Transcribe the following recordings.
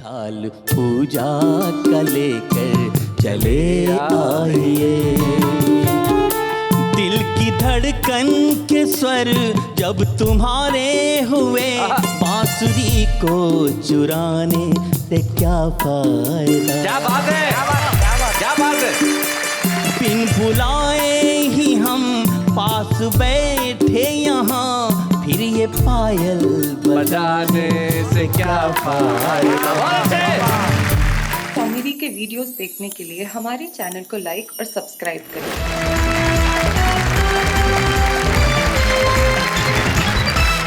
थाल पूजा का लेकर चले आइए। दिल की धड़कन के स्वर जब तुम्हारे हुए, बांसुरी को चुराने से क्या फायदा। क्या बात है, क्या बात है। बिन बुलाए ही हम पास बैठे यहाँ, फिर ये पायल बजाने से क्या फायदा। कॉमेडी के वीडियोस देखने के लिए हमारे चैनल को लाइक और सब्सक्राइब करें।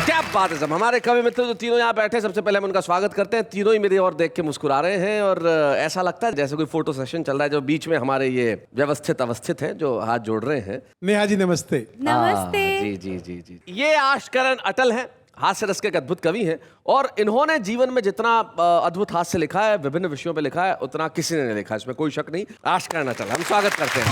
क्या बात है सब। हमारे कवि मित्र जो तीनों यहाँ बैठे, सबसे पहले हम उनका स्वागत करते हैं। तीनों ही मेरी ओर देख के मुस्कुरा रहे हैं और ऐसा लगता है जैसे कोई फोटो सेशन चल रहा है। जो बीच में हमारे ये व्यवस्थित अवस्थित हैं, जो हाथ जोड़ रहे हैं। नेहा जी नमस्ते। नमस्ते। जी जी जी जी। ये आशकरण अटल हैं, हास्य रस के एक अद्भुत कवि हैं और इन्होंने जीवन में जितना अद्भुत हास्य लिखा है, विभिन्न विषयों पे लिखा है, उतना किसी ने नहीं लिखा, इसमें कोई शक नहीं। आशकरण अटल, हम स्वागत करते हैं।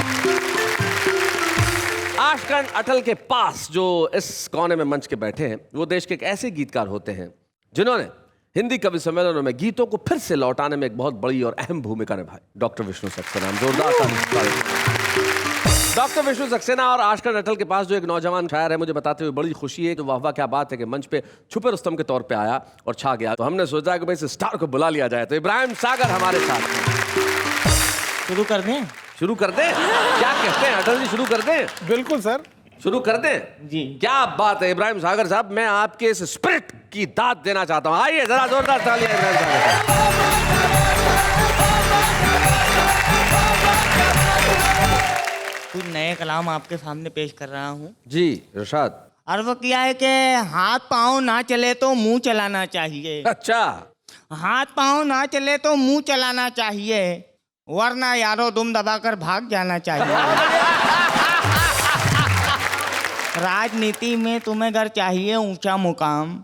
आशकरण अटल के पास जो इस कोने में मंच के बैठे हैं, वो देश के एक ऐसे गीतकार होते हैं जिन्होंने हिंदी कवि सम्मेलनों में गीतों को फिर से लौटाने में एक बहुत बड़ी और अहम भूमिका निभाई। डॉक्टर विष्णु सक्सेना, जोरदार ताली। डॉक्टर विष्णु सक्सेना और आशकरण अटल के पास जो एक नौजवान शायर है, मुझे बताते हुए बड़ी खुशी है। तो वाह क्या बात है कि मंच पे छुपे रुस्तम के तौर पे आया और छा गया। तो हमने सोचा कि भाई इस स्टार को बुला लिया जाए। तो इब्राहिम सागर हमारे साथ। शुरू कर दें? शुरू कर दें? क्या कहते हैं अटल जी, शुरू कर दें? बिल्कुल सर, शुरू कर दें जी। क्या बात है इब्राहिम सागर साहब, मैं आपके इस स्पिरिट की दाद देना चाहता हूं। आइए जरा जोरदार तालियां इब्राहिम सागर साहब। कुछ नए कलाम आपके सामने पेश कर रहा हूँ जी इरशाद। अर्ज किया है कि हाथ पाँव ना चले तो मुंह चलाना चाहिए। अच्छा, हाथ पाँव ना चले तो मुंह चलाना चाहिए, वरना यारो दुम दबाकर भाग जाना चाहिए। राजनीति में तुम्हें घर चाहिए ऊंचा मुकाम,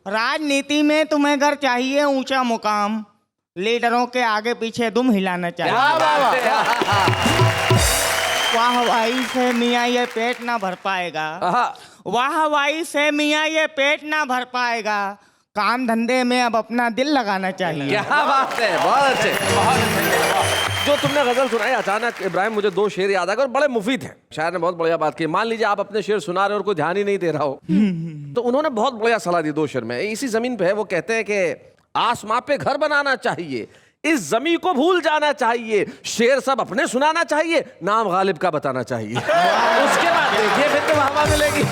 राजनीति में तुम्हें घर चाहिए ऊंचा मुकाम, लीडरों के आगे पीछे दुम हिलाना चाहिए। वाह वाही से मियाँ ये पेट ना भर पाएगा, वाह वाही से मियाँ ये पेट ना भर पाएगा, काम धंधे में अब अपना दिल लगाना चाहिए। क्या बात है, बहुत अच्छे, बहुत अच्छे। जो तुमने गजल सुनाई अचानक इब्राहिम, मुझे दो शेर याद आ गए और बड़े मुफीद हैं। शायर ने बहुत बढ़िया बात की। मान लीजिए आप अपने शेर सुना रहे हो और कोई ध्यान ही नहीं दे रहा हो, तो उन्होंने बहुत बढ़िया सलाह दी दो शेर में। इसी जमीन पे है, वो कहते हैं कि आसमां पे घर बनाना चाहिए, इस जमीन को भूल जाना चाहिए, शेर सब अपने सुनाना चाहिए, नाम गालिब का बताना चाहिए। उसके बाद देखिए फिर तो हवा मिलेगी।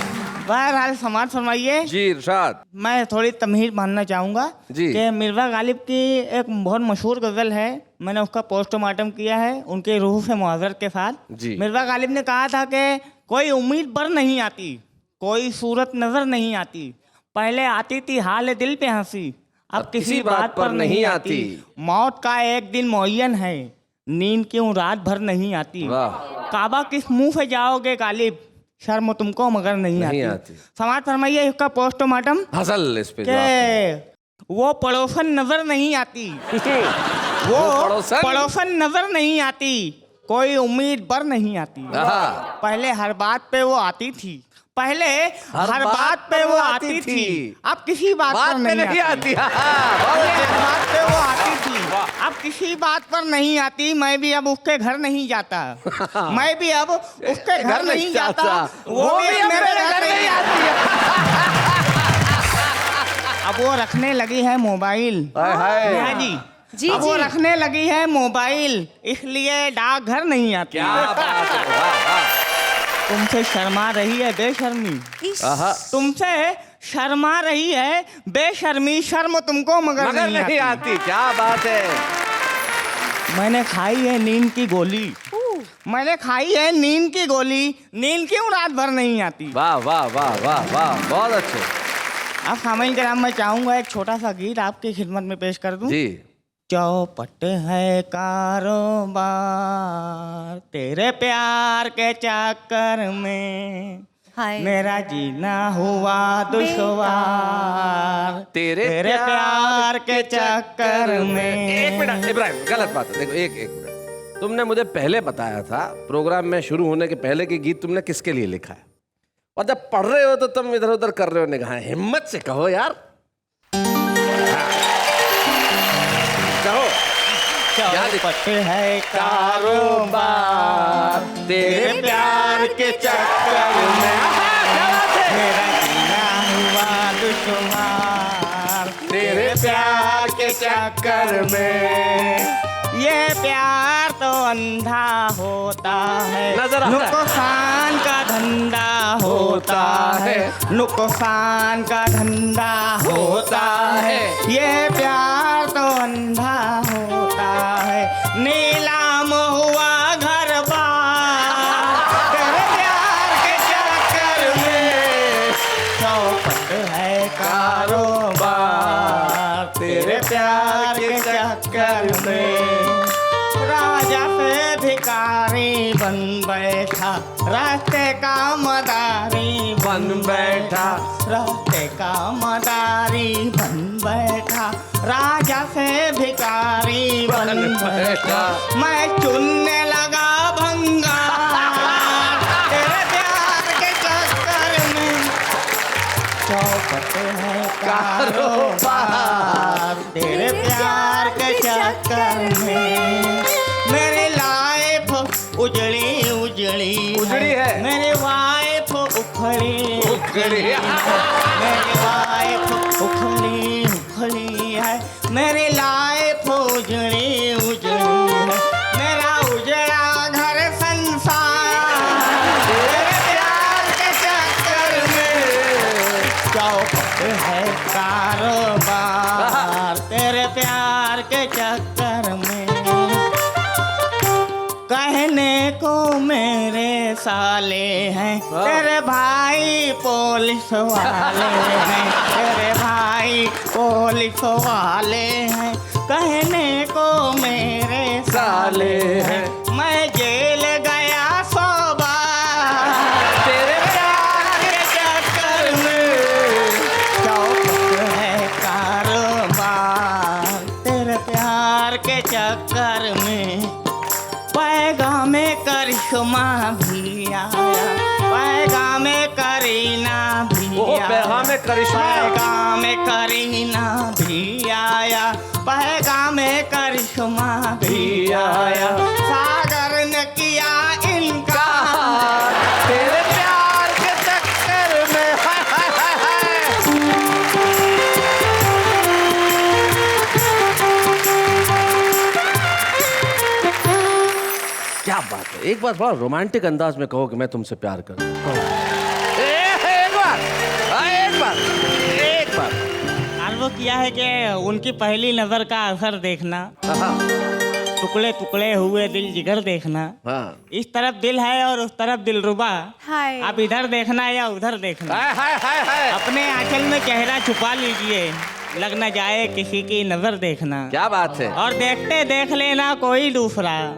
बहरहाल समाज फरमाइए जी इरशाद। मैं थोड़ी तमहीर मानना चाहूँगा जी। कि मिर्ज़ा गालिब की एक बहुत मशहूर गज़ल है, मैंने उसका पोस्टमार्टम किया है उनके रूह से मुआज़रत के साथ। जी। मिर्ज़ा गालिब ने कहा था कि कोई उम्मीद पर नहीं आती, कोई सूरत नज़र नहीं आती, पहले आती थी हाल दिल पे हंसी, अब किसी बात पर नहीं आती, मौत का एक दिन मुअय्यन है, नींद क्यों रात भर नहीं आती, काबा किस मुंह से जाओगे गालिब, शर्म तुमको मगर नहीं आती। समाज फरमाइए इसका पोस्टमार्टम हसल इस पे वो पड़ोसन नजर नहीं आती, वो पड़ोसन नजर नहीं आती, कोई उम्मीद पर नहीं आती, पहले हर बात पे वो आती थी, पहले हर बात पे वो आती थी, अब किसी बात पर नहीं आती। हर बात पे वो आती थी, अब किसी बात पर नहीं आती, मैं भी अब उसके घर नहीं जाता, मैं भी अब उसके घर नहीं जाता, वो भी मेरे घर नहीं आती। अब वो रखने लगी है मोबाइल, जी जी अब वो रखने लगी है मोबाइल, इसलिए डाकघर नहीं आती। तुमसे शर्मा रही है बेशर्मी, तुमसे शर्मा रही है बेशर्मी, शर्म तुमको मगर नहीं आती। क्या बात है। मैंने खाई है नींद की गोली, मैंने खाई है नींद की गोली, नींद क्यों रात भर नहीं आती। वाह वाह वाह वाह वाह, बहुत अच्छे। अब सामईन के नाम मैं चाहूंगा एक छोटा सा गीत आपकी खिदमत में पेश कर दूं। जी। चौपट है कारोबार तेरे प्यार के चक्कर में, मेरा जीना हुआ दुश्वार तेरे प्यार के चक्कर में। एक मिनट इब्राहिम, गलत बात है। देखो एक मिनट, तुमने मुझे पहले बताया था प्रोग्राम में शुरू होने के पहले कि गीत तुमने किसके लिए लिखा है, और जब पढ़ रहे हो तो तुम इधर उधर कर रहे हो निगाहें। हिम्मत से कहो यार। चौपट है कारोबार तेरे प्यार के चक्कर में मेरा जीना हुआ दुश्वार तेरे प्यार के चक्कर में। ये प्यार तो अंधा होता है, नजर आता है। नुकसान का धंधा होता है, नुकसान का धंधा होता है। ये प्यार तो अंधा होता है, नीलाम हुआ घर बार तेरे प्यार के चक्कर में। चौपट है कारोबार तेरे प्यार के चक्कर में। राजा से भिखारी बन बैठा, रास्ते का मदारी बन बैठा, रास्ते का मदारी बन बैठा। राजा से भिखारी बन बैठा, मैं चुनने लगा भंगा तेरे प्यार के चक्कर में। चौपट है कारोबार तेरे प्यार के चक्कर में। मेरी लाइफ उजड़ी उजड़ी है। मेरी वाइफ उखड़ी उखड़ी मेरी वाइफ उखड़ी उखड़ी है। मेरी लाइफ उजड़ी उजड़ी है, मेरा उजड़ा घर संसार तेरे प्यार के चक्कर में। चौपट है कारोबार तेरे प्यार के चक्कर में। कहने को मेरे साले हैं, तेरे भाई पुलिस वाले हैं, तेरे भाई पुलिस वाले हैं। कहने को मेरे साले हैं, मैं जेल गया 100 बार तेरे प्यार के चक्कर में। चौपट है कारोबार तेरे प्यार के चक्कर में। पैगामे करिश्मा भी आया, पैगामे करीना भी आया, पैगामे करिश्मा। पैगामे करीना भी आया, पैगामे करिश्मा भी आया। सागर ने किया इनकार तेरे प्यार के चक्कर में। हाय हाय हाय हाय। क्या बात है, एक बार बड़ा रोमांटिक अंदाज में कहो कि मैं तुमसे प्यार करूं। एक बार, एक बार, एक बार। और वो किया है कि उनकी पहली नजर का असर देखना, टुकड़े टुकड़े हुए दिल जिगर देखना। हाँ। इस तरफ दिल है और उस तरफ दिलरुबा। हाय। आप इधर देखना या उधर देखना। हाय हाय हाय हाय। अपने आंचल में चेहरा छुपा लीजिए, लग न जाए किसी की नजर देखना। क्या बात है। और देखते देख लेना कोई दूसरा,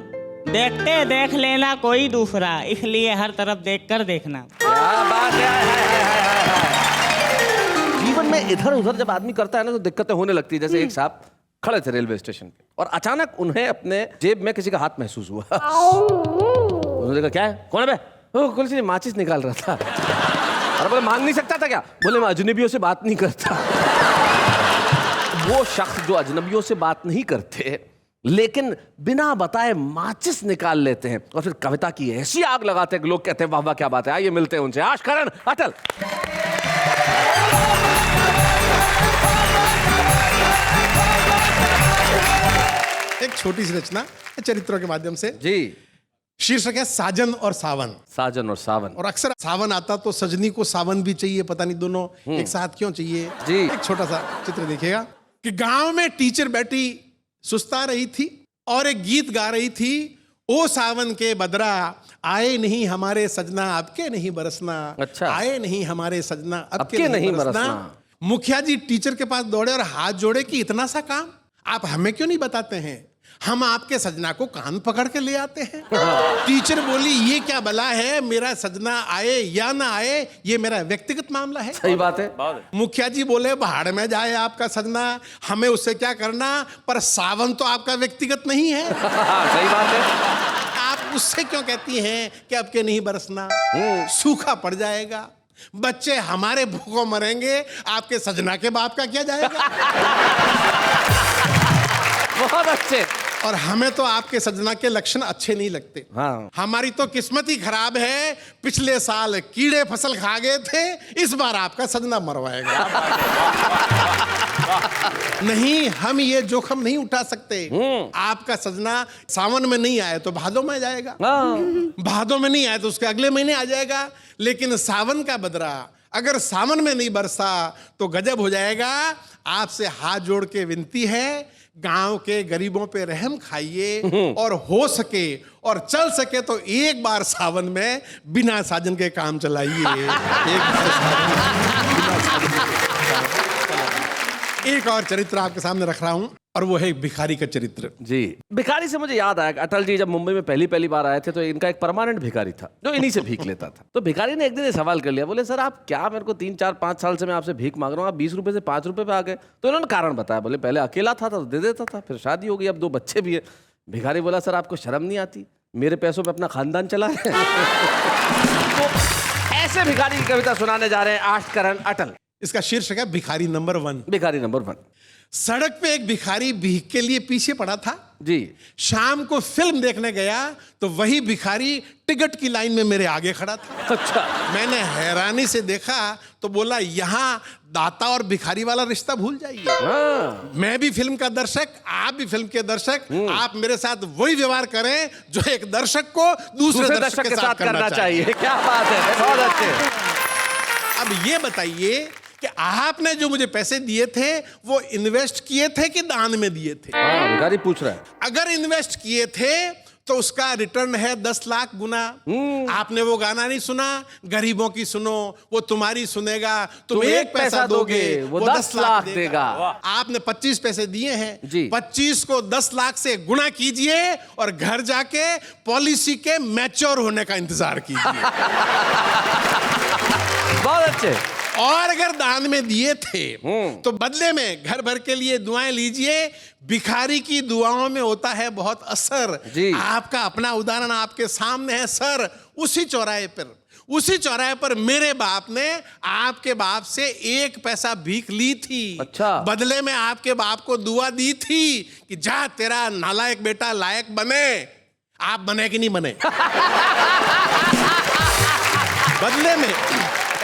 देखते देख लेना कोई दूसरा, इसलिए हर तरफ देखकर देखना। क्या बात है। हाय, हाय, हाय, हाय, हाय। जीवन में इधर उधर जब आदमी करता है ना तो दिक्कतें होने लगती है। जैसे एक साहब खड़े थे रेलवे स्टेशन पे और अचानक उन्हें अपने जेब में किसी का हाथ महसूस हुआ। उन्होंने देखा क्या है, कौन है बे? कुछ नहीं, माचिस निकाल रहा था। और बोले मांग नहीं सकता था क्या? बोले मैं अजनबियों से बात नहीं करता। वो शख्स जो अजनबियों से बात नहीं करते लेकिन बिना बताए माचिस निकाल लेते हैं और फिर कविता की ऐसी आग लगाते हैं कि लोग कहते हैं वाह वाह क्या बात है। आइए मिलते हैं उनसे। आशकरण अटल। एक छोटी सी रचना चरित्रों के माध्यम से। जी। शीर्षक है साजन और सावन। साजन और सावन। और अक्सर सावन आता तो सजनी को सावन भी चाहिए, पता नहीं दोनों एक साथ क्यों चाहिए। जी। एक छोटा सा चित्र देखिएगा कि गांव में टीचर बैठी सुस्ता रही थी और एक गीत गा रही थी। ओ सावन के बदरा आए नहीं हमारे सजना, अब के नहीं बरसना। अच्छा। आए नहीं हमारे सजना, अब के नहीं बरसना। मुखिया जी टीचर के पास दौड़े और हाथ जोड़े कि इतना सा काम आप हमें क्यों नहीं बताते हैं, हम आपके सजना को कान पकड़ के ले आते हैं। टीचर बोली ये क्या बला है, मेरा सजना आए या ना आए ये मेरा व्यक्तिगत मामला है। सही बात है। मुखिया जी बोले भाड़ में जाए आपका सजना, हमें उससे क्या करना, पर सावन तो आपका व्यक्तिगत नहीं है। सही बात है। आप उससे क्यों कहती हैं कि अब के नहीं बरसना, सूखा पड़ जाएगा, बच्चे हमारे भूखों मरेंगे, आपके सजना के बाप का क्या जाएगा। बहुत अच्छे। और हमें तो आपके सजना के लक्षण अच्छे नहीं लगते। हाँ। हमारी तो किस्मत ही खराब है, पिछले साल कीड़े फसल खा गए थे, इस बार आपका सजना मरवाएगा। नहीं, हम ये जोखम नहीं उठा सकते। आपका सजना सावन में नहीं आए तो भादों में जाएगा, भादों में नहीं आए तो उसके अगले महीने आ जाएगा। लेकिन सावन का बदरा अगर सावन में नहीं बरसा तो गजब हो जाएगा। आपसे हाथ जोड़ के विनती है, गांव के गरीबों पे रहम खाइए और हो सके और चल सके तो एक बार सावन में बिना साजन के काम चलाइए। एक और चरित्र आपके सामने रख रहा हूं और वो है भिखारी का चरित्र। जी, भिखारी से मुझे याद आया, अटल जी जब मुंबई में पहली बार आए थे तो इनका एक परमानेंट भिखारी था जो इन्हीं से भीख लेता था। तो भिखारी ने एक दिन सवाल कर लिया, बोले सर आप क्या, मेरे को 3, 4, 5 साल से मैं आपसे भीख मांग रहा हूँ, आप 20 रुपए से 5 रुपए पे आ गए। तो इन्होंने कारण बताया, बोले पहले अकेला था तो दे देता था, फिर शादी हो गई, अब 2 बच्चे भी है। भिखारी बोला सर आपको शर्म नहीं आती, मेरे पैसों पे अपना खानदान चला है। तो ऐसे भिखारी की कविता सुनाने जा रहे हैं आष्टकरण अटल। इसका शीर्षक है भिखारी नंबर 1। भिखारी नंबर 1। सड़क पे एक भिखारी भीख के लिए पीछे पड़ा था जी। शाम को फिल्म देखने गया तो वही भिखारी टिकट की लाइन में मेरे आगे खड़ा था। अच्छा। मैंने हैरानी से देखा तो बोला, यहाँ दाता और भिखारी वाला रिश्ता भूल जाइए। मैं भी फिल्म का दर्शक, आप भी फिल्म के दर्शक, आप मेरे साथ वही व्यवहार करें जो एक दर्शक को दूसरे दर्शक के साथ करना चाहिए। क्या बात है, बहुत अच्छे। अब ये बताइए कि आपने जो मुझे पैसे दिए थे वो इन्वेस्ट किए थे कि दान में दिए थे? भिखारी पूछ रहा है। अगर इन्वेस्ट किए थे तो उसका रिटर्न है 10 लाख गुना। आपने वो गाना नहीं सुना, गरीबों की सुनो वो तुम्हारी सुनेगा, तुम 1 पैसा दोगे वो 10 लाख देगा। आपने 25 पैसे दिए हैं जी। 25 को 10 लाख से गुना कीजिए और घर जाके पॉलिसी के मैच्योर होने का इंतजार कीजिए। बहुत अच्छे। और अगर दान में दिए थे तो बदले में घर भर के लिए दुआएं लीजिए। भिखारी की दुआओं में होता है बहुत असर जी। आपका अपना उदाहरण आपके सामने है सर। उसी चौराहे पर मेरे बाप ने आपके बाप से 1 पैसा भीख ली थी। अच्छा। बदले में आपके बाप को दुआ दी थी कि जा तेरा नालायक बेटा लायक बने। आप बने कि नहीं बने? बदले में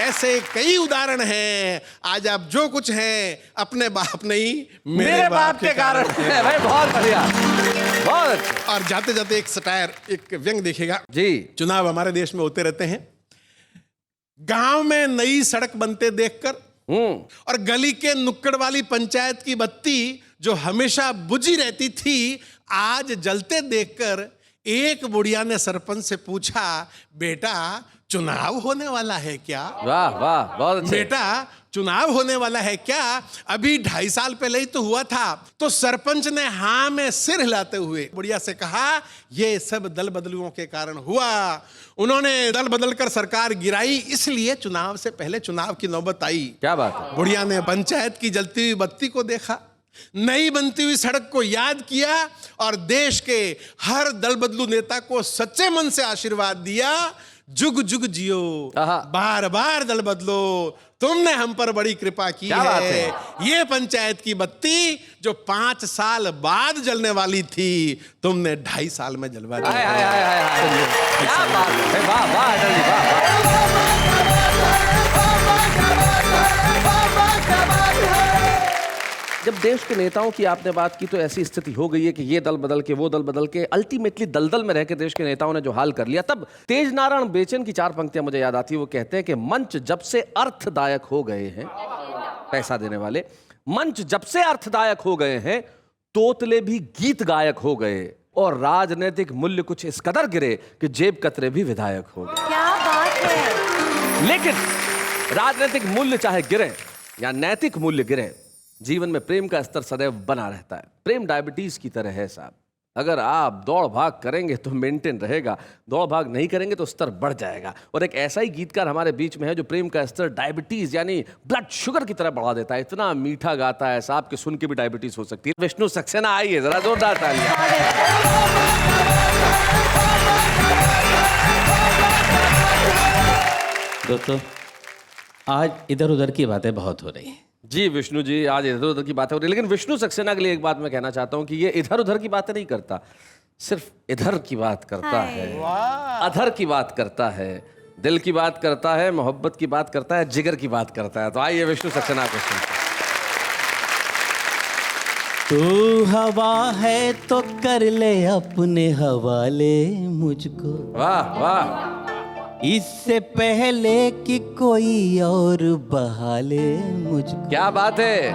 ऐसे कई उदाहरण हैं। आज आप जो कुछ हैं अपने बाप नहीं मेरे बाप के कारण है। भाई बहुत बढ़िया, बहुत अच्छा। और जाते जाते एक सटायर, एक व्यंग देखिएगा जी। चुनाव हमारे देश में होते रहते हैं। गांव में नई सड़क बनते देखकर और गली के नुक्कड़ वाली पंचायत की बत्ती जो हमेशा बुझी रहती थी आज जलते देखकर एक बुढ़िया ने सरपंच से पूछा, बेटा चुनाव होने वाला है क्या? वाह वाह, बहुत अच्छे। बेटा चुनाव होने वाला है क्या? अभी 2.5 साल पहले ही तो हुआ था। तो सरपंच ने हाँ में सिर हिलाते हुए बुढ़िया से कहा, ये सब दल बदलुओं के कारण हुआ। उन्होंने दल बदल कर सरकार गिराई, इसलिए चुनाव से पहले चुनाव की नौबत आई। क्या बात है। बुढ़िया ने पंचायत की जलती हुई बत्ती को देखा, नई बनती हुई सड़क को याद किया और देश के हर दल बदलू नेता को सच्चे मन से आशीर्वाद दिया, जुग जुग जियो, बार बार दल बदलो, तुमने हम पर बड़ी कृपा की है। ये पंचायत की बत्ती जो 5 साल बाद जलने वाली थी तुमने 2.5 साल में जलवा दी। क्या बात है, वाह वाह अटल जी, वाह। जब देश के नेताओं की आपने बात की तो ऐसी स्थिति हो गई है कि ये दल बदल के वो दल बदल के अल्टीमेटली दलदल में रह के देश के नेताओं ने जो हाल कर लिया। तब तेज नारायण बेचन की 4 पंक्तियां मुझे याद आती है। वो कहते हैं कि मंच जब से अर्थदायक हो गए हैं, पैसा देने वाले, मंच जब से अर्थदायक हो गए हैं, तोतले भी गीत गायक हो गए और राजनीतिक मूल्य कुछ इस कदर गिरे कि जेब कतरे भी विधायक हो गए। क्या बात है। लेकिन राजनीतिक मूल्य चाहे गिरे या नैतिक मूल्य गिरे, जीवन में प्रेम का स्तर सदैव बना रहता है। प्रेम डायबिटीज की तरह है साहब। अगर आप दौड़ भाग करेंगे तो मेंटेन रहेगा, दौड़ भाग नहीं करेंगे तो स्तर बढ़ जाएगा। और एक ऐसा ही गीतकार हमारे बीच में है जो प्रेम का स्तर डायबिटीज यानी ब्लड शुगर की तरह बढ़ा देता है। इतना मीठा गाता है साहब कि सुन के भी डायबिटीज हो सकती है। विष्णु सक्सेना आइए, जरा जोरदार तालियां। दोस्तों आज इधर उधर की बातें बहुत हो रही हैं जी विष्णु जी, आज इधर उधर की बातें हो रही है, लेकिन विष्णु सक्सेना के लिए एक बात मैं कहना चाहता हूँ कि ये इधर उधर की बातें नहीं करता, सिर्फ इधर की बात करता है, अधर की बात करता है, दिल की बात करता है, मोहब्बत की बात करता है, जिगर की बात करता है। तो आइए विष्णु सक्सेना को सुनते हैं। तू हवा है तो कर ले अपने हवाले मुझको, वाह वाह, इससे पहले कि कोई और बहाले मुझको। क्या बात है।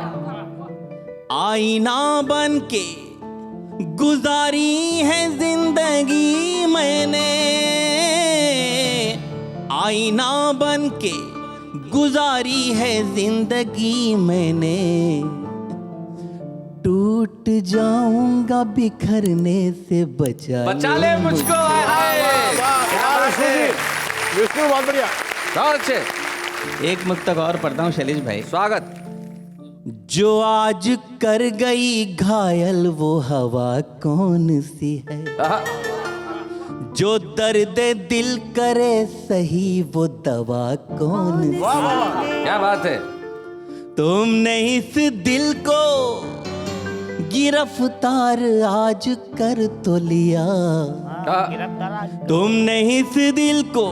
आईना बन के गुजारी है जिंदगी मैंने, आईना बन के गुजारी है जिंदगी मैंने, टूट जाऊंगा बिखरने से बचा ले मुझको। हाय हाय, विष्णु बहुत बढ़िया। बहुत अच्छे। एक मुक्तक और पढ़ता हूँ शैलेश भाई। स्वागत। जो आज कर गई घायल वो हवा कौन सी है, आहा, जो दर्द दिल करे सही वो दवा कौन सी है। क्या बात है। तुमने इस दिल को गिरफ्तार आज कर तो लिया, तुमने इस दिल को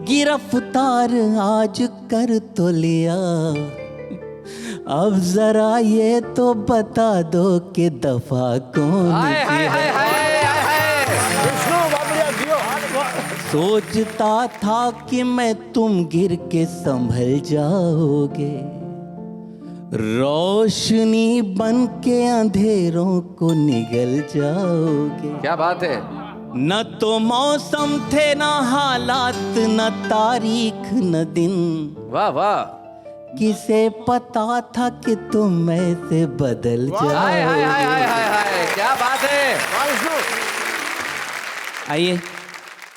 गिरफ्तार आज कर तो लिया, अब जरा ये तो बता दो कि दफा कौन हाय सी हाय हाय है। हाय हाय। विष्णु बहुत बढ़िया, जियो। सोचता था कि मैं तुम गिर के संभल जाओगे, रोशनी बन के अंधेरों को निगल जाओगे। क्या बात है। न तो मौसम थे न हालात न तारीख न दिन, वाह वाह, किसे पता था कि तुम ऐसे बदल हाय हाय हाय हाय जाओगे। हाय हाय, क्या बात है। वाह विष्णु। आइए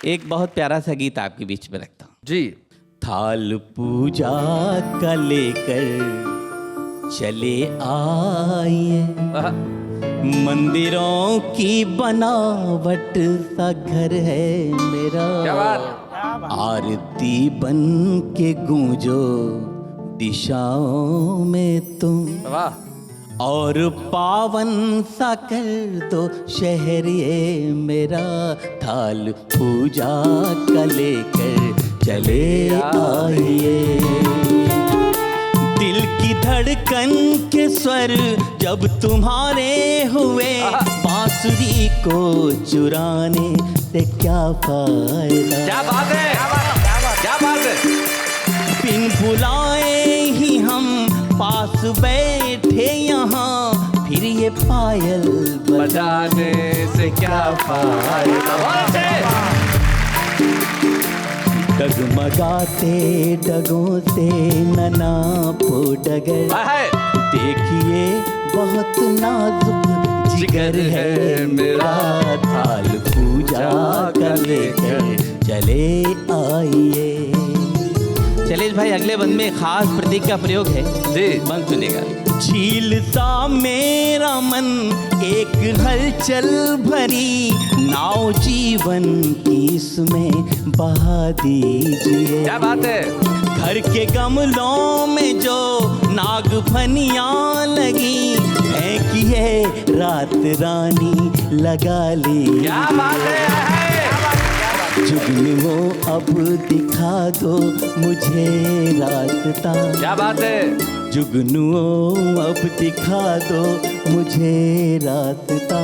एक बहुत प्यारा सा गीत आपके बीच में रखता हूँ। जी। थाल पूजा का लेकर चले आइए, आहा, मंदिरों की बनावट सा घर है मेरा, क्या बात। आरती बन के गूंजो दिशाओं में तुम, वाह। और पावन सा कर दो शहर ये मेरा, थाल पूजा का लेकर चले आइए। दिल की धड़कन के स्वर जब तुम्हारे हुए, बांसुरी को चुराने से क्या फायदा। क्या बात है। क्या बात है। बिन बुलाए ही हम पास बैठे यहाँ, फिर ये पायल बजाने से क्या फायदा। बहुत अच्छे। डगमगाते डगों से नना पो डगर, हाय हाय, देखिए बहुत नाजुक जिगर है मेरा, थाल पूजा का लेकर चले आइए। चलेश भाई अगले बंद में खास प्रतीक का प्रयोग है जी। मन सुनेगा। झील सा मेरा मन एक हलचल भरी नाव जीवन की इसमें बहा दीजिए। क्या बात है। घर के गमलों में जो नाग फनियाँ लगी, फेंकिए रात रानी लगा ली। क्या बात है। जुगनुओ अब दिखा दो मुझे रास्ता, क्या बात है। जुगनुओ अब दिखा दो मुझे रास्ता,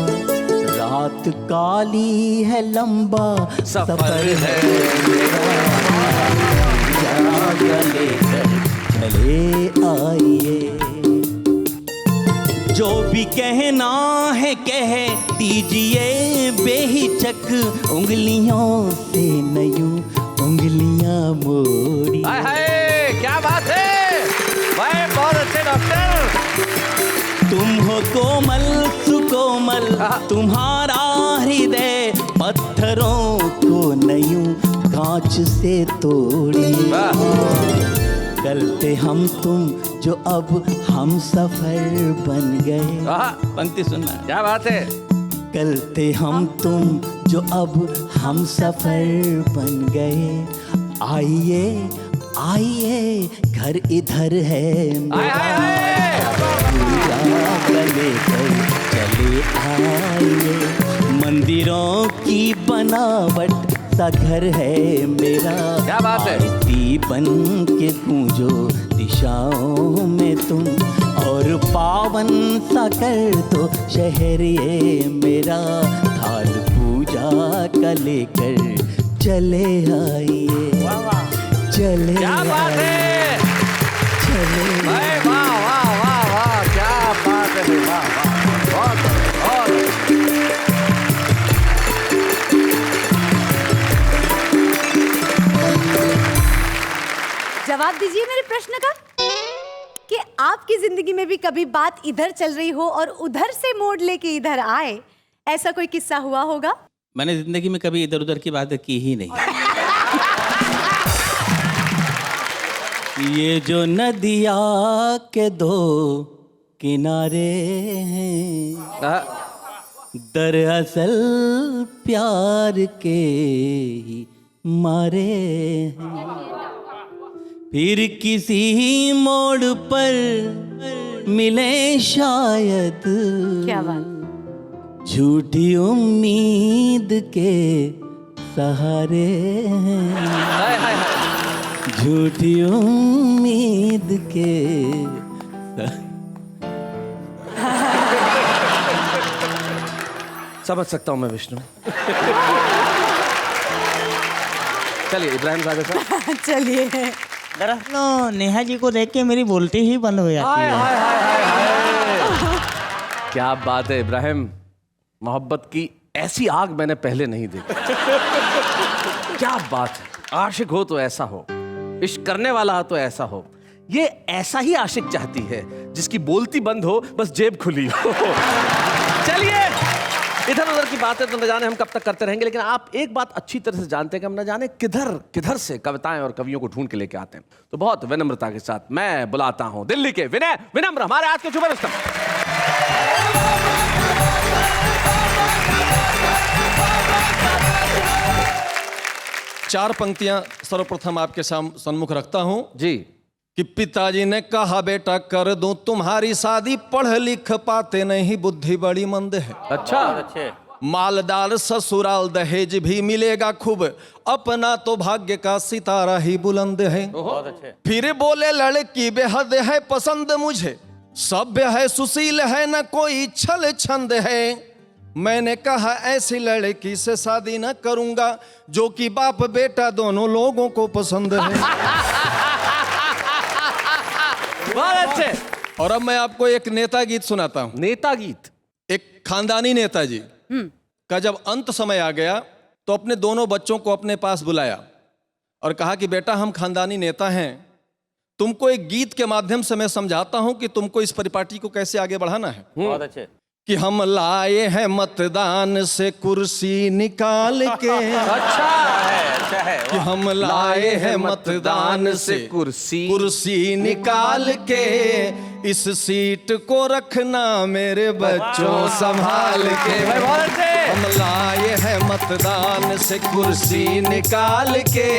रात काली है लंबा सफर है मेरा, जरा लेकर चले आइए। जो भी कहना है कह दीजिए बेहिचक, उंगलियों से नयूं उंगलियां मोड़ी। हाय हाय, क्या बात है भाई, बहुत अच्छे डॉक्टर। तुम हो कोमल सुकोमल तुम्हारा हृदय, पत्थरों को नयूं कांच से तोड़ी। कल थे हम तुम जो अब हम सफर बन गए। पंक्ति सुनना। क्या बात है। कल थे हम तुम जो अब हम सफर बन गए, आइए आइए घर इधर है मेरा। कर लेकर चले आइए। मंदिरों की बनावट सा घर है मेरा, क्या बात है? आरती बन के गूंजो दिशाओं में तुम, और पावन सा कर दो शहर ये मेरा, थाल पूजा का लेकर चले आइए, चले क्या बात है? चले अरे वाह वाह वाह वाह, क्या बात है, वाह वाह, बहुत जवाब दीजिए मेरे प्रश्न का कि आपकी जिंदगी में भी कभी बात इधर चल रही हो और उधर से मोड़ लेके इधर आए, ऐसा कोई किस्सा हुआ होगा? मैंने जिंदगी में कभी इधर उधर की बातें की ही नहीं। ये जो नदिया के दो किनारे हैं, दरअसल प्यार के ही मारे हैं, फिर किसी मोड़ पर मिले शायद, क्या बात। झूठी उम्मीद के सहारे हैं, हाय हाय हाय। झूठी उम्मीद के समझ सकता हूँ मैं विष्णु। चलिए इब्राहिम सागर साहब। चलिए, दरअसल नेहा जी को देख के मेरी बोलती ही बंद हो जाती हाय है। हाय हाय हाय हाय। क्या बात है इब्राहिम, मोहब्बत की ऐसी आग मैंने पहले नहीं देखी। क्या बात है, आशिक हो तो ऐसा हो, इश्क करने वाला हो तो ऐसा हो। ये ऐसा ही आशिक चाहती है जिसकी बोलती बंद हो, बस जेब खुली हो। चलिए, इधर उधर की बातें तो न जाने हम कब तक करते रहेंगे, लेकिन आप एक बात अच्छी तरह से जानते हैं कि हम न जाने किधर किधर से कविताएं और कवियों को ढूंढ के लेके आते हैं। तो बहुत विनम्रता के साथ मैं बुलाता हूं दिल्ली के विनय विनम्र, हमारे आज के सुपरस्टार। चार पंक्तियां सर्वप्रथम आपके सम्मुख रखता हूं जी। कि पिताजी ने कहा बेटा कर दूं तुम्हारी शादी, पढ़ लिख पाते नहीं बुद्धि बड़ी मंद है। अच्छा, मालदार ससुराल दहेज भी मिलेगा खूब, अपना तो भाग्य का सितारा ही बुलंद है। फिर बोले लड़की बेहद है पसंद मुझे, सभ्य है सुशील है न कोई छल छंद है। मैंने कहा ऐसी लड़की से शादी न करूंगा, जो कि बाप बेटा दोनों लोगों को पसंद है। बहुत अच्छे। और अब मैं आपको एक नेता गीत सुनाता हूं। नेता गीत। एक खानदानी नेताजी का जब अंत समय आ गया तो अपने दोनों बच्चों को अपने पास बुलाया और कहा कि बेटा हम खानदानी नेता हैं, तुमको एक गीत के माध्यम से मैं समझाता हूं कि तुमको इस परिपाटी को कैसे आगे बढ़ाना है। बहुत अच्छे। कि हम लाए हैं मतदान से कुर्सी निकाल के। अच्छा है कि हम लाए हैं मतदान से कुर्सी निकाल के, इस सीट को रखना मेरे बच्चों संभाल के। बहुत अच्छे। हम लाए हैं मतदान से कुर्सी निकाल के,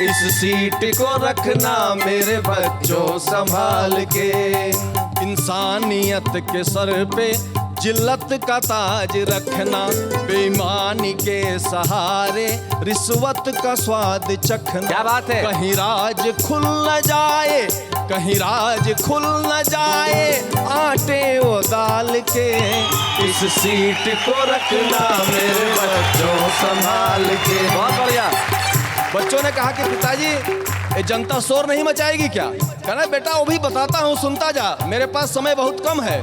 इस सीट को रखना मेरे बच्चों संभाल के। इंसानियत के सर पे जिल्लत का ताज रखना, बेईमानी के सहारे रिश्वत का स्वाद चखना। क्या बात है। कहीं राज खुल न जाए, कहीं राज खुल न जाए आटे वो दाल के, इस सीट को रखना मेरे बच्चों संभाल के। बहुत बढ़िया। बच्चों ने कहा कि पिताजी ये जनता शोर नहीं मचाएगी क्या? कहना बेटा वो भी बताता हूँ, सुनता जा, मेरे पास समय बहुत कम है।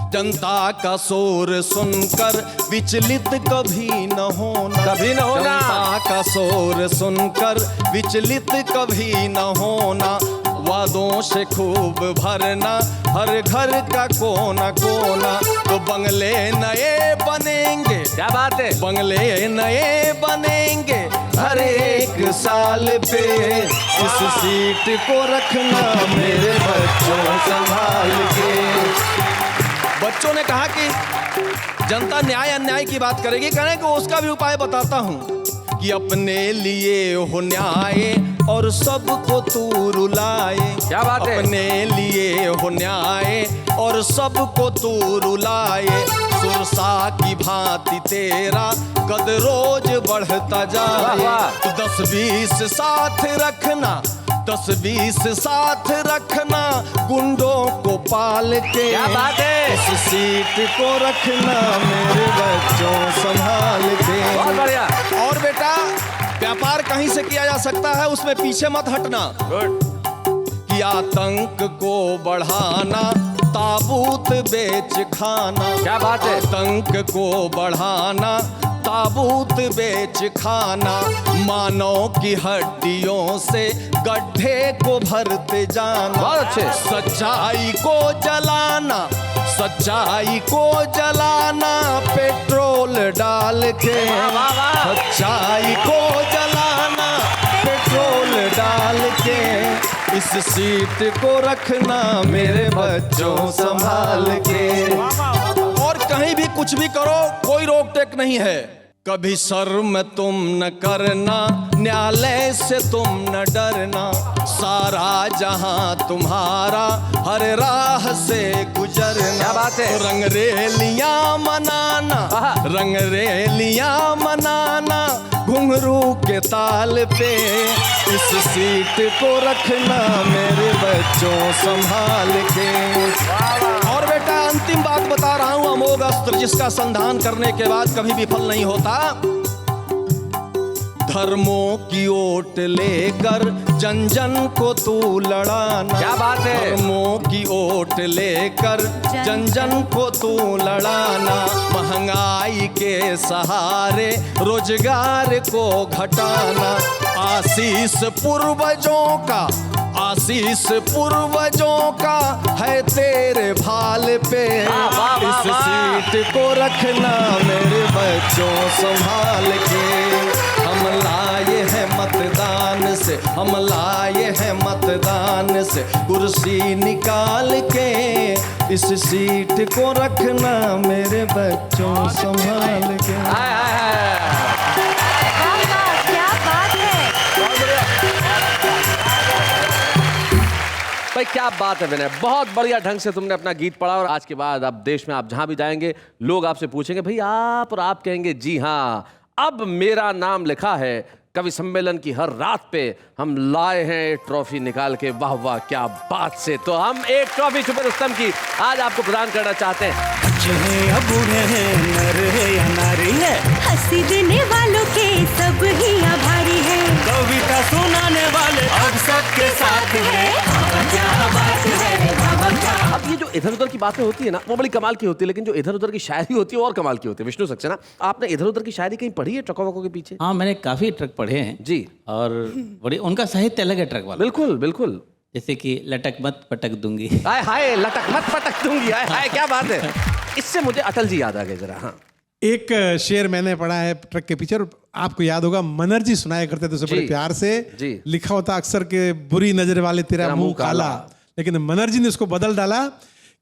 जनता का शोर सुनकर विचलित कभी न होना, कभी न होना। जनता का शोर सुनकर विचलित कभी न होना, वादों से खूब भरना हर घर का कोना कोना। तो बंगले नए बनेंगे, क्या बात है। बंगले नए बनेंगे हर एक साल पे, इस सीट को रखना मेरे बच्चों संभाल के। बच्चों ने कहा कि जनता न्याय अन्याय की बात करेगी, कहने को उसका भी उपाय बताता हूं कि अपने लिए हो न्याय और सबको तू रुलाए। क्या बात है? अपने लिए हो न्याय और सबको तू रुलाए। सुरसा की भांति तेरा कद रोज बढ़ता जाए। 10-20 साथ रखना, 10-20 साथ रखना, गुंडों को पाल के। क्या बात है? इस सीट को रखना मेरे बच्चों संभाल के। बहुत बढ़िया। और बेटा, व्यापार कहीं से किया जा सकता है, उसमें पीछे मत हटना। कि आतंक को बढ़ाना, ताबूत बेच खाना। क्या बात है? आतंक को बढ़ाना, ताबूत बेच खाना। मानव की हड्डियों से गड्ढे को भरते जाना। बहुत अच्छे। सच्चाई को जलाना, सच्चाई को जलाना, पेट्रोल डाल के। सच्चाई को जलाना, पेट्रोल डाल के। इस सीट को रखना मेरे बच्चों संभाल के। और कहीं भी कुछ भी करो, कोई रोक टेक नहीं है। कभी शर्म तुम न करना, न्यायालय से तुम न डरना। सारा जहां तुम्हारा, हर राह से गुजरना। क्या बात है? रंगरेलियां मनाना, रंगरेलियां मनाना, घुंघरू के ताल पे। इस सीट को रखना मेरे बच्चों संभाल के। और बेटा, अंतिम बात बता रहा हूं, अमोघ अस्त्र जिसका संधान करने के बाद कभी विफल नहीं होता। धर्मों की ओट लेकर जन जन को तू लड़ाना। क्या बात है? धर्मों की ओट लेकर जन जन को तू लड़ाना। महंगाई के सहारे रोजगार को घटाना। आशीष पूर्वजों का, आशीष पूर्वजों का है तेरे भाल पे। इस सीट को रखना मेरे बच्चों संभाल के। हम लाए हैं मतदान से, हम लाए हैं मतदान से कुर्सी निकाल के। इस सीट को रखना मेरे बच्चों संभाल के। क्या बात है? भाई क्या बात है विनय, बहुत बढ़िया ढंग से तुमने अपना गीत पढ़ा। और आज के बाद अब देश में आप जहां भी जाएंगे, लोग आपसे पूछेंगे भाई आप, और आप कहेंगे जी हाँ, अब मेरा नाम लिखा है कवि सम्मेलन की हर रात पे। हम लाए हैं एक ट्रॉफी निकाल के। वाह वाह, क्या बात से। तो हम एक ट्रॉफी छुपे रुस्तम की आज आपको प्रदान करना चाहते हैं। या बूढ़े हैं, नर है या नारी है, हंसी देने वालों के सब ही आभारी है। कविता सुनाने वाले अब सबके साथ है। क्या बात है। अब ये जो इधर उधर की बातें होती है ना, वो बड़ी कमाल की होती है, लेकिन जो इधर उधर की शायरी होती है वो और कमाल की होती है। विष्णु सक्सेना, आपने इधर उधर की शायरी कहीं पढ़ी है ट्रकों वकों के पीछे? हाँ, मैंने काफी ट्रक पढ़े हैं जी। और बड़ी उनका साहित्य अलग है ट्रक वाला। बिल्कुल बिल्कुल। जैसे कि लटक मत पटक दूंगी। हाय हाय, लटक मत पटक दूंगी। हाय हाय, क्या बात है। इससे मुझे अटल जी याद आ गए जरा। हाँ, एक शेर मैंने पढ़ा है ट्रक के पीछे, और आपको याद होगा मनर्जी सुनाया करते थे उसे बड़े प्यार से। जी। लिखा होता अक्सर के बुरी नजर वाले तेरा मुंह काला, लेकिन मनर्जी ने उसको बदल डाला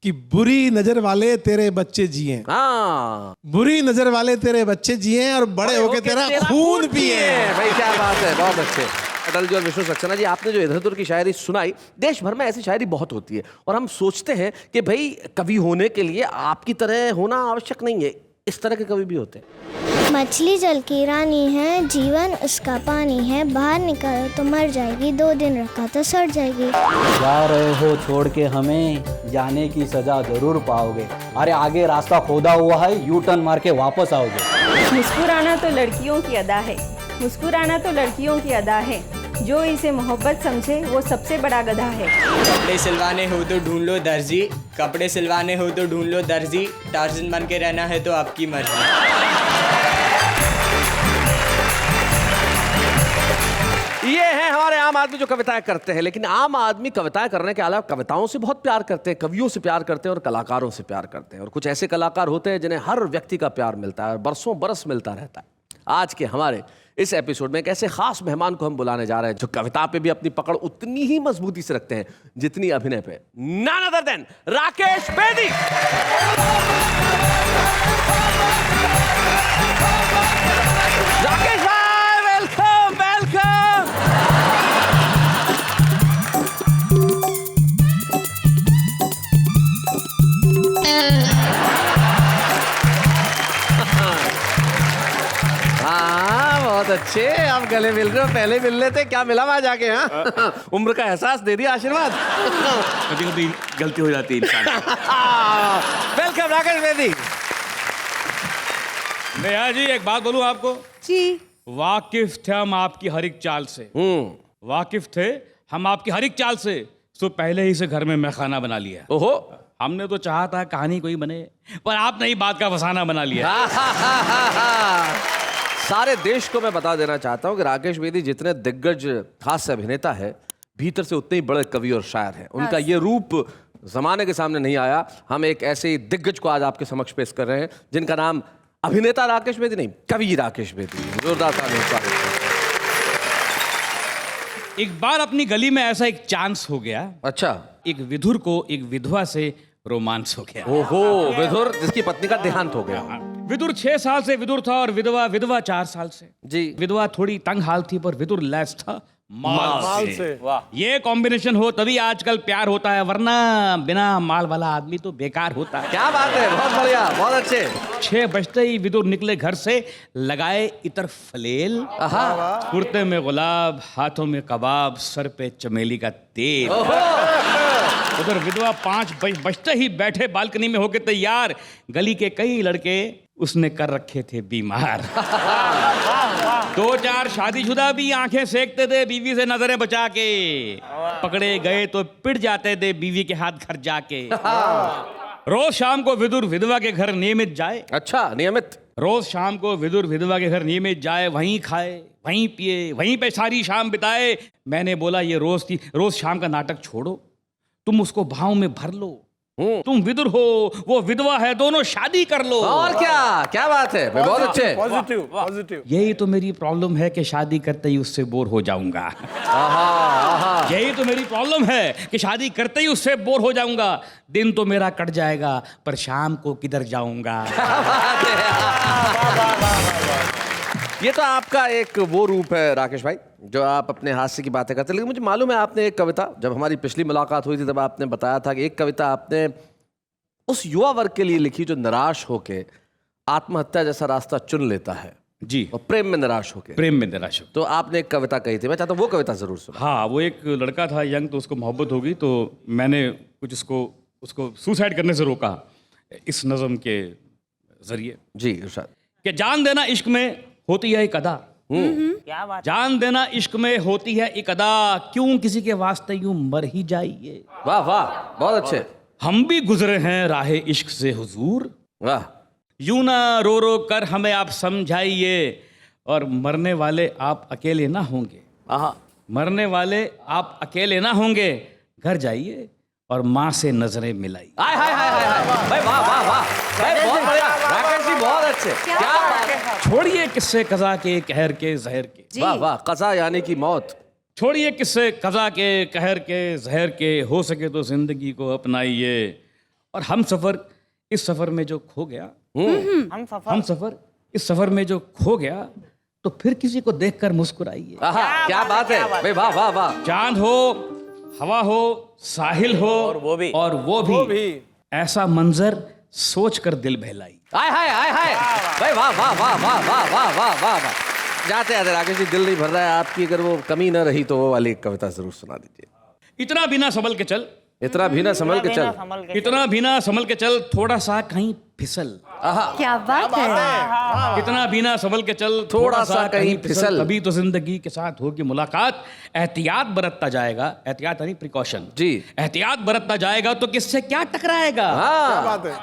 कि बुरी नजर वाले तेरे बच्चे जिए। हाँ, बुरी नजर वाले तेरे बच्चे जिए और बड़े होके तेरा खून पिए। भाई क्या बात है, बहुत अच्छे। अटल जी और विष्णु सक्सेना जी, आपने जो इधर उधर की शायरी सुनाई, देश भर में ऐसी शायरी बहुत होती है और हम सोचते हैं कि भाई कवि होने के लिए आपकी तरह होना आवश्यक नहीं है, इस तरह के कवि भी होते हैं। मछली जल की रानी है, जीवन उसका पानी है। बाहर निकालो तो मर जाएगी, 2 दिन रखा तो सड़ जाएगी। जा रहे हो छोड़ के हमें, जाने की सजा जरूर पाओगे। अरे आगे रास्ता खोदा हुआ है, यू टर्न मार के वापस आओगे। मुस्कुराना तो लड़कियों की अदा है, मुस्कुराना तो लड़कियों की अदा है। जो इसे मोहब्बत समझे वो सबसे बड़ा गधा है। कपड़े सिलवाने हो तो ढूंढ लो दर्जी, कपड़े सिलवाने हो तो ढूंढ लो दर्जी। टार्जन बन के रहना है तो आपकी मर्जी। ये हैं हमारे आम आदमी जो कविताएं करते हैं, लेकिन आम आदमी कविताएं करने के अलावा कविताओं से बहुत प्यार करते हैं, कवियों से प्यार करते हैं और कलाकारों से प्यार करते हैं। और कुछ ऐसे कलाकार होते हैं जिन्हें हर व्यक्ति का प्यार मिलता है, बरसों बरस मिलता रहता है। आज के हमारे इस एपिसोड में एक ऐसे खास मेहमान को हम बुलाने जा रहे हैं जो कविता पे भी अपनी पकड़ उतनी ही मजबूती से रखते हैं जितनी अभिनय पे। None other than Rakesh Bedi. Rakesh भाई, वेलकम वेलकम। बहुत अच्छे। अब गले मिल रहे हो, पहले मिल रहे थे, क्या मिला वहां जाके? हाँ, उम्र का एहसास दे दिया, आशीर्वाद। कभी कभी गलती हो जाती है इंसान से। वेलकम राकेश बेदी। नेहा जी, एक बात बोलूं आपको? जी। वाकिफ थे हम आपकी हर एक चाल से। वाकिफ थे हम आपकी हर एक चाल से। तो पहले ही से घर में मैं खाना बना लिया। ओहो। हमने तो चाहा था कहानी कोई बने, पर आपने ही बात का फसाना बना लिया। सारे देश को मैं बता देना चाहता हूं कि राकेश बेदी जितने दिग्गज हास्य अभिनेता है, भीतर से उतने ही बड़े कवि और शायर हैं। उनका ये रूप जमाने के सामने नहीं आया। हम एक ऐसे ही दिग्गज को आज आपके समक्ष पेश कर रहे हैं जिनका नाम अभिनेता राकेश बेदी नहीं, कवि राकेश बेदी। जोरदार तालियां। एक बार अपनी गली में ऐसा एक चांस हो गया। अच्छा। एक विधुर को एक विधवा से रोमांस हो गया। ओहो, विधुर जिसकी पत्नी का देहांत हो गया। विदुर 6 साल से विदुर था और विधवा 4 साल से। जी। विधवा थोड़ी तंग हाल थी पर विदुर लैस था माल से। ये कॉम्बिनेशन हो तभी आजकल प्यार होता है, वरना बिना माल वाला आदमी तो बेकार होता है। क्या बात है, बहुत बढ़िया, बहुत अच्छे। 6 बजते ही विदुर निकले घर से, लगाए इतर फलेल, कुर्ते में गुलाब, हाथों में कबाब, सर पे चमेली का तेल। उधर विधवा 5 बजते ही बैठे बालकनी में होके तैयार। गली के कई लड़के उसने कर रखे थे बीमार। 2-4 शादीशुदा भी आंखें सेकते थे बीवी से नजरें बचा के। पकड़े गए तो पिट जाते थे बीवी के हाथ घर जाके। रोज शाम को विदुर विधवा के घर नियमित जाए। अच्छा, नियमित। रोज शाम को विदुर विधवा के घर नियमित जाए, वहीं खाए, वहीं पिए, वहीं पे सारी शाम बिताए। मैंने बोला ये रोज शाम का नाटक छोड़ो, तुम उसको भाव में भर लो। तुम विदुर हो, वो विधवा है, दोनों शादी कर लो। और क्या बात है, बहुत अच्छे। पॉजिटिव। यही तो मेरी प्रॉब्लम है कि शादी करते ही उससे बोर हो जाऊंगा। यही तो मेरी प्रॉब्लम है कि शादी करते ही उससे बोर हो जाऊंगा। दिन तो मेरा कट जाएगा पर शाम को किधर जाऊंगा। ये तो आपका एक वो रूप है राकेश भाई, जो आप अपने हास्य की बातें करते हैं। लेकिन मुझे मालूम है आपने एक कविता, जब हमारी पिछली मुलाकात हुई थी तब आपने बताया था कि एक कविता आपने उस युवा वर्ग के लिए लिखी जो निराश होके आत्महत्या जैसा रास्ता चुन लेता है। जी। और प्रेम में निराश होके। प्रेम में निराश हो। तो आपने एक कविता कही थी, मैं चाहता हूँ वो कविता जरूर सुनो। हाँ, वो एक लड़का था यंग, तो उसको मोहब्बत हो गई, तो मैंने कुछ उसको सुसाइड करने से रोका इस नज़म के जरिए। जी इरशाद। कि जान देना इश्क में होती है एक अदा। क्या बात। जान देना इश्क में होती है एक अदा, क्यों किसी के वास्ते यूं मर ही जाइए। वाह वाह, बहुत अच्छे। हम भी गुजरे हैं राहे इश्क से हुजूर, वाह। यूं ना रो रो कर हमें आप समझाइए, और मरने वाले आप अकेले ना होंगे। मरने वाले आप अकेले ना होंगे, घर जाइए और माँ से नजरें मिलाई। हाय हाय हाय हाय हाय, भाई वाह वाह वाह, भाई बहुत बढ़िया राकेश जी, बहुत अच्छे। क्या बात है। छोड़िए किस्से कज़ा के कहर के जहर के। वाह वाह, कज़ा यानी कि मौत। छोड़िए किस्से कज़ा के कहर के जहर के, हो सके तो जिंदगी को अपनाइए। और हम सफर इस सफर में जो खो गया, हम सफर इस सफर में जो खो गया, तो फिर किसी को देखकर मुस्कुराइए। क्या बात है भाई, वाह वाह वाह। चांद हो, हवा हो, साहिल हो, और वो भी ऐसा मंजर सोच कर दिल बहलाई। हाय हाय हाय हाय, भाई वाह वाह वाह वाह वाह वाह वाह वाह वाह। जाते जाते राकेश जी, दिल नहीं भर रहा है आपकी, अगर वो कमी ना रही तो वो वाली एक कविता जरूर सुना दीजिए। इतना भी ना संभल के चल, इतना भी ना संभल के चल, इतना भी ना संभल के चल, थोड़ा सा कहीं फिसल। क्या बात है। इतना भी ना संभल के चल, थोड़ा सा कहीं फिसल, तभी तो जिंदगी के साथ होगी मुलाकात। एहतियात बरतता जाएगा, एहतियात यानी प्रिकॉशन। जी। एहतियात बरतता जाएगा तो किससे क्या टकराएगा।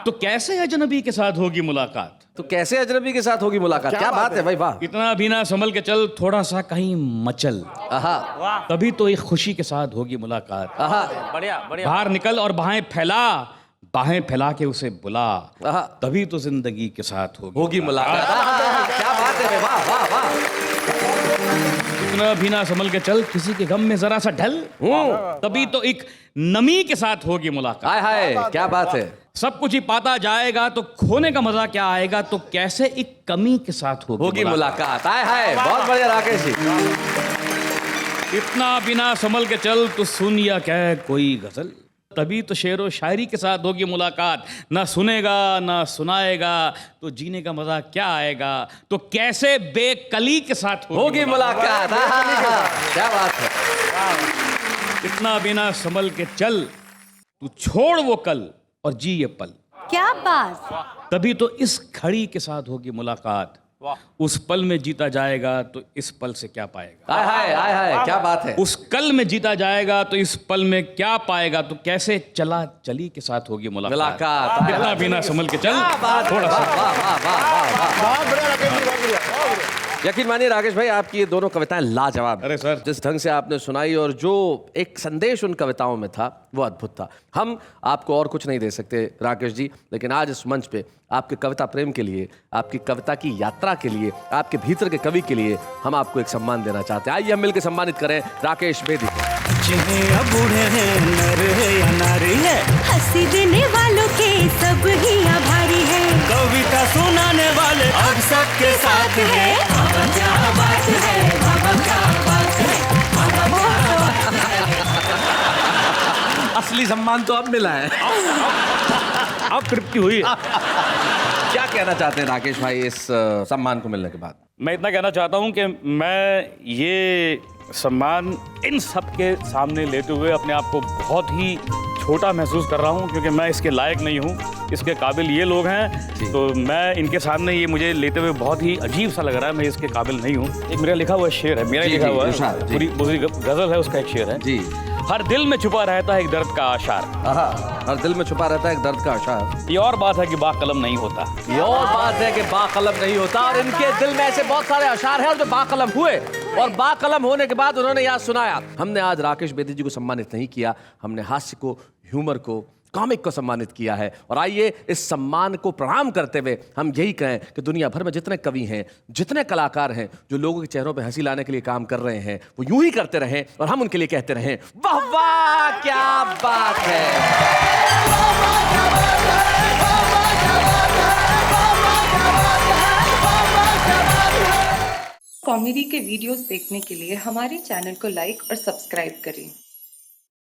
तो कैसे अजनबी के साथ होगी मुलाकात। तो कैसे अजनबी के साथ होगी मुलाकात। क्या बात है भाई, वाह। इतना भी ना संभल के चल, थोड़ा सा कहीं मचल, तभी तो एक खुशी के साथ होगी मुलाकात। बढ़िया बढ़िया। बाहर निकल और बाहें फैला के उसे बुला, तभी तो जिंदगी के साथ होगी मुलाकात। क्या बात है, वाह वाह वाह। इतना भी ना संभल के चल, किसी के गम में जरा सा ढल, तभी तो एक नमी के साथ होगी मुलाकात। हाय हाय, क्या बात है। सब कुछ ही पाता जाएगा तो खोने का मजा क्या आएगा, तो कैसे एक कमी के साथ होगी मुलाकात। हाय हाय, बहुत बढ़िया राकेश जी। इतना बिना संभल के चल, तो सुन या कह कोई गजल, तभी तो शेर व शायरी के साथ होगी मुलाकात। ना सुनेगा ना सुनाएगा तो जीने का मजा क्या आएगा, तो कैसे बेकली के साथ होगी मुलाकात। क्या बात है। इतना बिना संभल के चल, तू छोड़ वो कल और जी ये पल। क्या बात। तभी तो इस घड़ी के साथ होगी मुलाकात। उस पल में जीता जाएगा तो इस पल से क्या पाएगा। हाय हाय हाय, क्या बात है। उस कल में जीता जाएगा तो इस पल में क्या पाएगा, तो कैसे चला चली के साथ होगी मुलाकात। इतना बिना संभल के चल, थोड़ा सा। यकीन मानिए राकेश भाई, आपकी ये दोनों कविताएं लाजवाब। अरे सर, जिस ढंग से आपने सुनाई और जो एक संदेश उन कविताओं में था वो अद्भुत था। हम आपको और कुछ नहीं दे सकते राकेश जी, लेकिन आज इस मंच पे आपके कविता प्रेम के लिए, आपकी कविता की यात्रा के लिए, आपके भीतर के कवि के लिए हम आपको एक सम्मान देना चाहते हैं। आइए हम मिलकर सम्मानित करें राकेश बेदी को। बूढ़े हैं, नर है या नारी है, हंसी देने वालों के सब ही आभारी है, कविता सुनाने वाले अब सबके साथ है। क्या बात है, क्या बात है। असली सम्मान तो अब मिला है। अब तृप्ति हुई है। क्या कहना चाहते हैं राकेश भाई इस सम्मान को मिलने के बाद? मैं इतना कहना चाहता हूं कि मैं ये सम्मान इन सब के सामने लेते हुए अपने आप को बहुत ही छोटा महसूस कर रहा हूं, क्योंकि मैं इसके लायक नहीं हूं। इसके काबिल ये लोग हैं, तो मैं इनके सामने ये मुझे लेते हुए बहुत ही अजीब सा लग रहा है। मैं इसके काबिल नहीं हूं। एक मेरा लिखा हुआ शेर है, मेरा लिखा हुआ है, पूरी गजल है, उसका एक शेर है जी। हर दिल में छुपा रहता है एक दर्द का आशार। हर दिल में छुपा रहता है एक दर्द का आशार। ये और बात है कि बाकलम नहीं होता। ये और बात है कि बाकलम नहीं होता। और इनके दिल में ऐसे बहुत सारे अशार हैं जो बाकलम हुए, और बाकलम होने के बाद उन्होंने याद सुनाया। हमने आज राकेश बेदी जी को सम्मानित नहीं किया, हमने हास्य को, ह्यूमर को, कॉमिक को सम्मानित किया है। और आइए इस सम्मान को प्रणाम करते हुए हम यही कहें कि दुनिया भर में जितने कवि हैं, जितने कलाकार हैं, जो लोगों के चेहरों पे हंसी लाने के लिए काम कर रहे हैं, वो यूं ही करते रहें और हम उनके लिए कहते रहें वाह वाह, क्या बात है। कॉमेडी के वीडियोस देखने के लिए हमारे चैनल को लाइक और सब्सक्राइब करें।